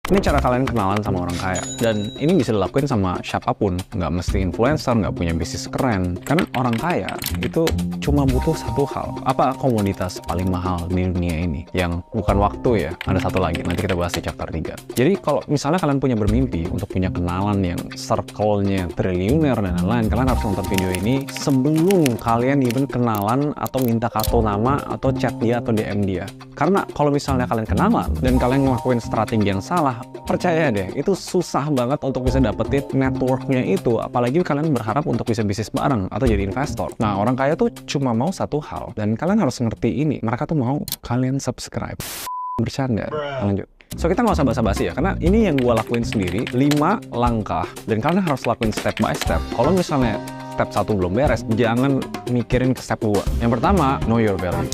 Ini cara kalian kenalan sama orang kaya. Dan ini bisa dilakuin sama siapapun. Nggak mesti influencer, nggak punya bisnis keren. Karena orang kaya itu cuma butuh satu hal. Apa komoditas paling mahal di dunia ini? Yang bukan waktu ya. Ada satu lagi, nanti kita bahas di chapter 3. Jadi kalau misalnya kalian punya bermimpi untuk punya kenalan yang circle-nya triliuner dan lain-lain, kalian harus nonton video ini sebelum kalian even kenalan atau minta kartu nama atau chat dia atau DM dia. Karena kalau misalnya kalian kenalan dan kalian ngelakuin strategi yang salah, percaya deh, itu susah banget untuk bisa dapetin networknya itu, apalagi kalian berharap untuk bisa bisnis bareng atau jadi investor. Nah, orang kaya tuh cuma mau satu hal, dan kalian harus ngerti ini, mereka tuh mau kalian subscribe. Bercanda, lanjut. So, kita nggak usah basa-basi ya, karena ini yang gue lakuin sendiri, 5 langkah, dan kalian harus lakuin step by step. Kalau misalnya step 1 belum beres, jangan mikirin ke step 2. Yang pertama, know your value.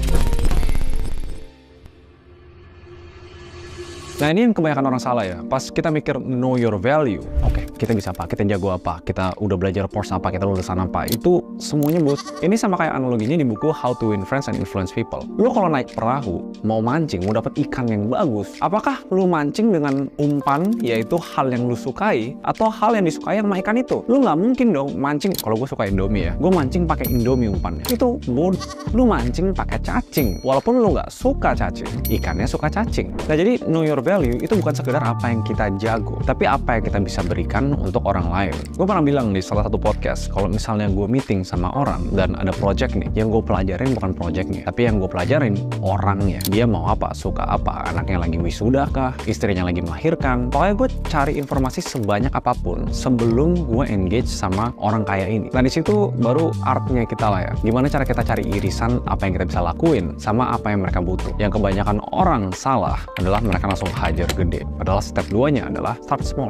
Nah, ini yang kebanyakan orang salah ya. Pas kita mikir know your value, oke, kita bisa apa, kita jago apa, kita udah belajar course apa, kita lulusan apa, itu semuanya bos. Ini sama kayak analoginya di buku How to Win Friends and Influence People. Lu kalau naik perahu, mau mancing, mau dapat ikan yang bagus, apakah lu mancing dengan umpan, yaitu hal yang lu sukai, atau hal yang disukai sama ikan itu? Lu nggak mungkin dong mancing, kalau gue suka Indomie ya, gue mancing pakai Indomie umpannya. Itu bodoh. Lu mancing pakai cacing, walaupun lu nggak suka cacing, ikannya suka cacing. Nah, jadi know your value itu bukan sekedar apa yang kita jago, tapi apa yang kita bisa berikan untuk orang lain. Gue pernah bilang di salah satu podcast, kalau misalnya gue meeting sama orang dan ada project nih, yang gue pelajarin bukan projectnya, tapi yang gue pelajarin orangnya. Dia mau apa, suka apa, anaknya lagi wisuda kah, istrinya lagi melahirkan. Pokoknya gue cari informasi sebanyak apapun sebelum gue engage sama orang kaya ini. Nah, di situ baru artnya kita lah ya. Gimana cara kita cari irisan apa yang kita bisa lakuin sama apa yang mereka butuh. Yang kebanyakan orang salah adalah mereka langsung hajar gede. Padahal step 2-nya adalah start small.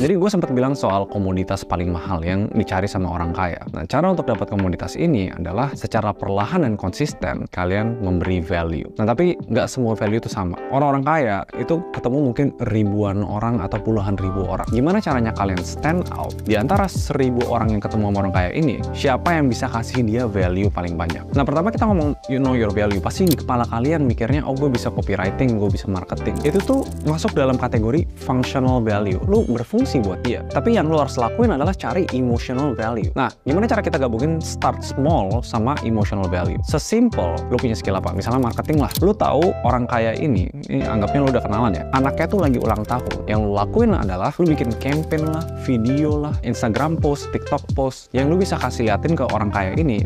Jadi gue sempat bilang soal komoditas paling mahal yang dicari sama orang kaya. Nah, cara untuk dapat komoditas ini adalah secara perlahan dan konsisten kalian memberi value. Nah, tapi nggak semua value itu sama. Orang-orang kaya itu ketemu mungkin ribuan orang atau puluhan ribu orang. Gimana caranya kalian stand out? Di antara 1000 orang yang ketemu sama orang kaya ini, siapa yang bisa kasih dia value paling banyak? Nah, pertama kita ngomong you know your value. Pasti di kepala kalian mikirnya, oh gue bisa copywriting, gue bisa marketing. Itu tuh masuk dalam kategori functional value. Lu berfungsi buat dia. Tapi yang lo harus lakuin adalah cari emotional value. Nah, gimana cara kita gabungin start small sama emotional value? Sesimpel, lo punya skill apa? Misalnya marketing lah. Lo tahu orang kaya ini anggapnya lo udah kenalan ya. Anaknya tuh lagi ulang tahun. Yang lo lakuin adalah lo bikin campaign lah, video lah, Instagram post, TikTok post. Yang lo bisa kasih liatin ke orang kaya ini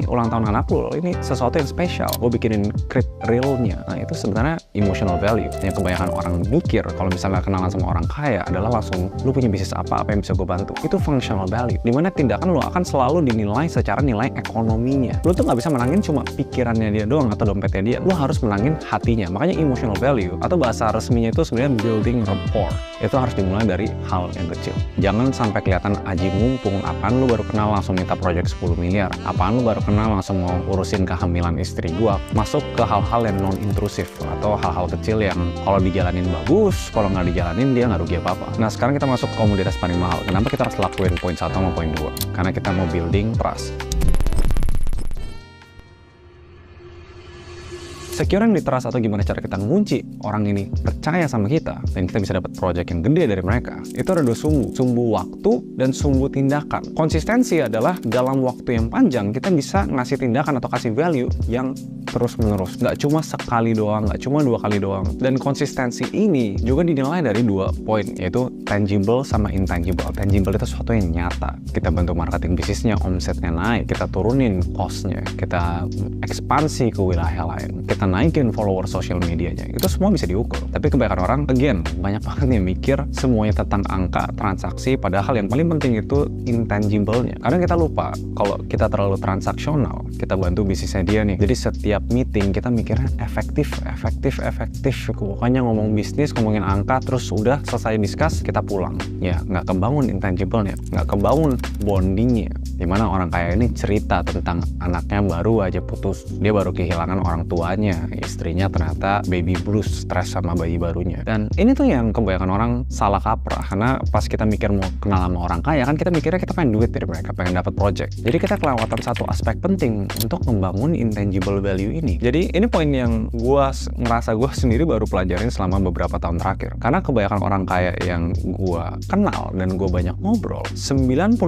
ulang tahun anak lo. Ini sesuatu yang spesial. Gue bikinin crypt reel-nya. Nah, itu sebenarnya emotional value. Yang kebanyakan orang mikir kalau misalnya kenalan sama orang kaya adalah langsung lu punya bisnis apa yang bisa gue bantu. Itu functional value, dimana tindakan lu akan selalu dinilai secara nilai ekonominya. Lu tuh nggak bisa menangin cuma pikirannya dia doang atau dompetnya dia, lu harus menangin hatinya. Makanya emotional value atau bahasa resminya itu sebenarnya building rapport. Itu harus dimulai dari hal yang kecil. Jangan sampai kelihatan aji mumpung. Apaan lu baru kenal langsung minta project 10 miliar? Apaan lu baru kenal langsung mau urusin kehamilan istri gua? Masuk ke hal-hal yang non-intrusif atau hal-hal kecil yang kalau dijalanin bagus, kalau nggak dijalanin dia nggak rugi apa-apa. Nah, sekarang kita masuk komoditas paling mahal. Kenapa kita harus lakuin poin 1 sama poin 2? Karena kita mau building trust. Securing di trust atau gimana cara kita ngunci orang ini percaya sama kita dan kita bisa dapat project yang gede dari mereka, itu ada 2 sumbu. Sumbu waktu dan sumbu tindakan. Konsistensi adalah dalam waktu yang panjang kita bisa ngasih tindakan atau kasih value yang terus-menerus. Nggak cuma sekali doang, nggak cuma 2 kali doang. Dan konsistensi ini juga dinilai dari 2 poin, yaitu tangible sama intangible. Tangible itu sesuatu yang nyata. Kita bantu marketing bisnisnya, omsetnya naik, kita turunin cost-nya, kita ekspansi ke wilayah lain, kita naikin follower social medianya. Itu semua bisa diukur. Tapi kebanyakan orang, again, banyak banget yang mikir semuanya tentang angka, transaksi, padahal yang paling penting itu intangible-nya. Karena kita lupa, kalau kita terlalu transaksional, kita bantu bisnisnya dia nih. Jadi setiap meeting kita mikirnya efektif. Pokoknya ngomong bisnis, ngomongin angka, terus udah selesai discuss, kita pulang. Ya, nggak kebangun intangible-nya, nggak kebangun bondingnya. Dimana orang kaya ini cerita tentang anaknya baru aja putus, dia baru kehilangan orang tuanya, anaknya, istrinya ternyata baby blues, stres sama bayi barunya. Dan ini tuh yang kebanyakan orang salah kaprah, karena pas kita mikir mau kenal sama orang kaya kan kita mikirnya kita pengen duit dari mereka, pengen dapat project. Jadi kita kelewatan satu aspek penting untuk membangun intangible value ini. Jadi ini poin yang gue ngerasa gue sendiri baru pelajarin selama beberapa tahun terakhir. Karena kebanyakan orang kaya yang gue kenal dan gue banyak ngobrol, 90%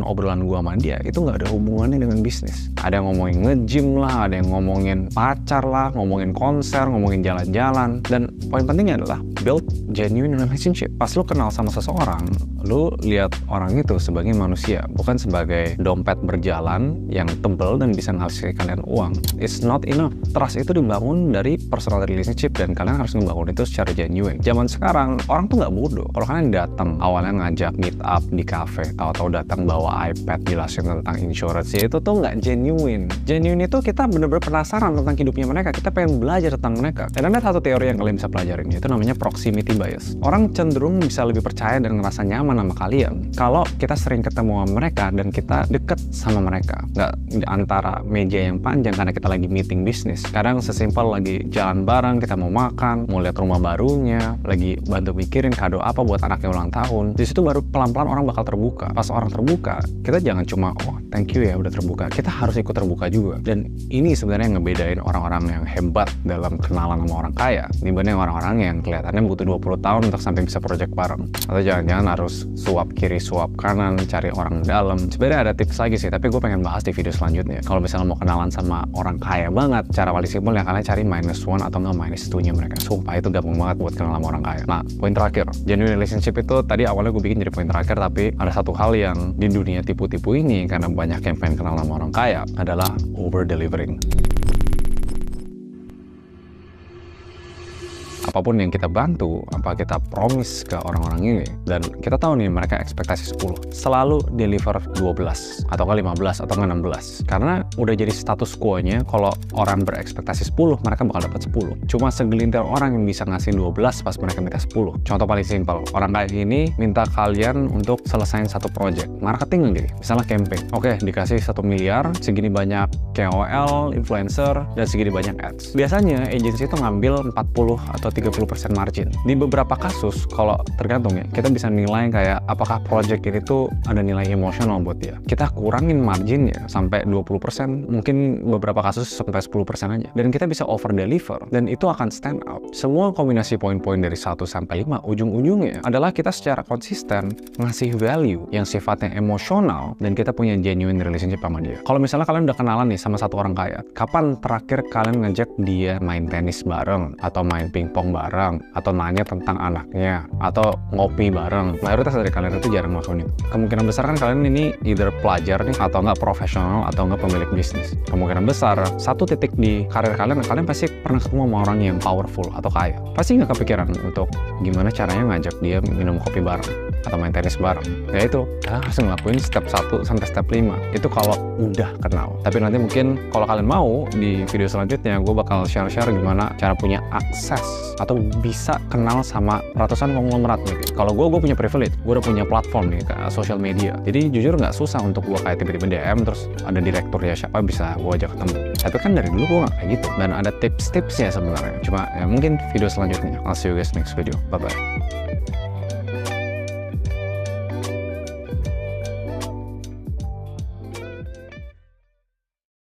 obrolan gue sama dia itu nggak ada hubungannya dengan bisnis. Ada yang ngomongin nge-gym lah, ada yang ngomongin pacar lah, ngomongin konser, ngomongin jalan-jalan. Dan poin pentingnya adalah build genuine relationship. Pas lu kenal sama seseorang, lu lihat orang itu sebagai manusia, bukan sebagai dompet berjalan yang tebel dan bisa ngasih kalian uang. It's not enough. Trust itu dibangun dari personal relationship dan kalian harus membangun itu secara genuine. Zaman sekarang orang tuh nggak bodoh. Kalau kalian datang awalnya ngajak meet up di cafe, tahu-tahu datang bawa iPad jelasin tentang insurance, itu tuh nggak genuine. Genuine itu kita bener-bener penasaran tentang hidupnya mereka, kita pengen belajar tentang mereka. Dan ada satu teori yang kalian bisa pelajarin, itu namanya proximity bias. Orang cenderung bisa lebih percaya dan ngerasa nyaman sama kalian kalau kita sering ketemu sama mereka dan kita deket sama mereka. Nggak antara meja yang panjang karena kita lagi meeting bisnis. Kadang sesimpel lagi jalan bareng, kita mau makan, mau lihat rumah barunya, lagi bantu mikirin kado apa buat anaknya ulang tahun. Di situ baru pelan-pelan orang bakal terbuka. Pas orang terbuka, kita jangan cuma thank you ya udah terbuka. Kita harus ikut terbuka juga. Dan ini sebenarnya yang ngebedain orang-orang yang hebat dalam kenalan sama orang kaya dibanding orang-orang yang kelihatannya butuh 20 tahun untuk sampai bisa project bareng. Atau jangan-jangan harus suap kiri, suap kanan, cari orang dalam. Sebenarnya ada tips lagi sih, tapi gue pengen bahas di video selanjutnya. Kalau misalnya mau kenalan sama orang kaya banget, cara paling simpel ya kalian cari -1 atau nggak -2-nya mereka. Sumpah itu gampang banget buat kenal sama orang kaya. Nah, poin terakhir, genuine relationship itu tadi awalnya gue bikin jadi poin terakhir, tapi ada satu hal yang di dunia tipu-tipu ini karena banyak yang pengen kenal sama orang kaya adalah over delivering. Apapun yang kita bantu, apa kita promise ke orang-orang ini, dan kita tahu nih mereka ekspektasi 10, selalu deliver 12 atau 15 atau 16, karena udah jadi status quo-nya kalau orang berekspektasi 10 mereka bakal dapat 10. Cuma segelintir orang yang bisa ngasih 12 pas mereka minta 10. Contoh paling simpel, orang kaya ini minta kalian untuk selesain satu project marketing lagi, misalnya campaign. Oke, dikasih 1 miliar, segini banyak KOL, influencer, dan segini banyak ads. Biasanya agency itu ngambil 40 atau 30% margin. Di beberapa kasus, kalau tergantung ya, kita bisa nilai kayak apakah project ini tuh ada nilai emosional buat dia. Kita kurangin marginnya sampai 20%, mungkin beberapa kasus sampai 10% aja. Dan kita bisa over deliver, dan itu akan stand out. Semua kombinasi poin-poin dari 1 sampai 5, ujung-ujungnya adalah kita secara konsisten ngasih value yang sifatnya emosional, dan kita punya genuine relationship sama dia. Kalau misalnya kalian udah kenalan nih sama satu orang kaya, kapan terakhir kalian ngajak dia main tenis bareng, atau main pingpong bareng, atau nanya tentang anaknya, atau ngopi bareng? Mayoritas dari kalian itu jarang melakukan itu. Kemungkinan besar kan kalian ini either pelajar nih, atau nggak profesional, atau nggak pemilik bisnis. Kemungkinan besar, satu titik di karir kalian pasti pernah ketemu sama orang yang powerful atau kaya. Pasti nggak kepikiran untuk gimana caranya ngajak dia minum kopi bareng, atau main tenis bareng. Ya itu, kalian harus ngelakuin step 1 sampai step 5. Itu kalau udah kenal. Tapi nanti mungkin kalau kalian mau, di video selanjutnya gue bakal share-share gimana cara punya akses atau bisa kenal sama ratusan konglomerat nih. Kalau gue punya privilege, gue udah punya platform nih ke social media. Jadi jujur nggak susah untuk gue kayak tiba-tiba DM terus ada direkturnya siapa bisa gue ajak ketemu. Tapi kan dari dulu gue nggak kayak gitu. Dan ada tips-tipsnya sebenarnya. Cuma ya mungkin video selanjutnya. I'll see you guys next video. Bye-bye.